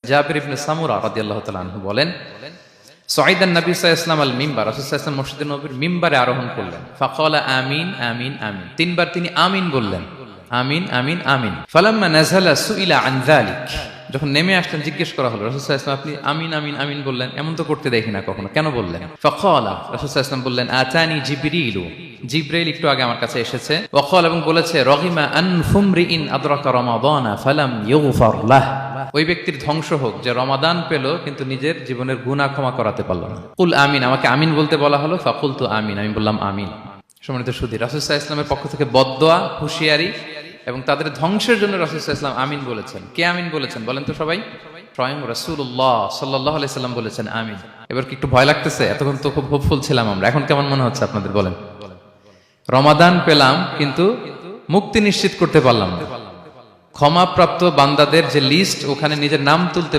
জাবির ইবনে সামুরা রাদিয়াল্লাহু তাআলা আনহু বলেন, সাইদান নবী সাল্লাল্লাহু আলাইহি ওয়াসাল্লাম আল মিম্বার, রাসূল সাল্লাল্লাহু আলাইহি ওয়াসাল্লাম মসজিদে নববীর মিম্বারে আরোহণ করলেন। ফাকালা আমিন আমিন আমিন, তিনবার তিনি আমিন বললেন, আমিন আমিন আমিন। ফালাম্মা নাযালা সুইলা আন যালিক, যখন নেমে আসলেন জিজ্ঞেস করা হলো, রাসূল সাল্লাল্লাহু আলাইহি ওয়াসাল্লাম আপনি আমিন আমিন আমিন বললেন, এমন তো করতে দেখি না কখনো, কেন বললেন? ফাকালা, রাসূল সাল্লাল্লাহু আলাইহি ওয়াসাল্লাম বললেন, আতানি জিবরিলু, জিবরাইল একটু আগে আমার কাছে এসেছে। ওয়াকাল, এবং বলেছে, রহিমা আনফুমরিইন আদরাকা রমাদানা ফালাম ইউগফার লাহ, ওই ব্যক্তির ধ্বংস হোক যে রমাদান পেল কিন্তু নিজের জীবনের গুনাহ ক্ষমা করাতে পারল না। কুল আমিন, আমাকে আমিন বলতে বলা হলো, ফাকুলতু আমিন, আমি বললাম আমিন। সম্মানিত সুধী, রাসূল সাল্লাল্লাহু আলাইহি ওয়াসাল্লামের পক্ষ থেকে বদদোয়া, হুঁশিয়ারি এবং তাদের ধ্বংসের জন্য রাসূল সাল্লাল্লাহু আলাইহি ওয়াসাল্লাম আমিন বলেছেন। কে আমিন বলেছেন বলেন তো সবাই? স্বয়ং রাসূলুল্লাহ সাল্লাল্লাহু আলাইহি ওয়াসাল্লাম বলেছেন আমিন। এবার কি একটু ভয় লাগতেছে? এতক্ষণ তো খুব হোপফুল ছিলাম আমরা, এখন কেমন মনে হচ্ছে আপনাদের বলেন? রমাদান পেলাম কিন্তু মুক্তি নিশ্চিত করতে পারলাম না। ক্ষমাপ্রাপ্ত বান্দাদের যে লিস্ট, ওখানে নিজের নাম তুলতে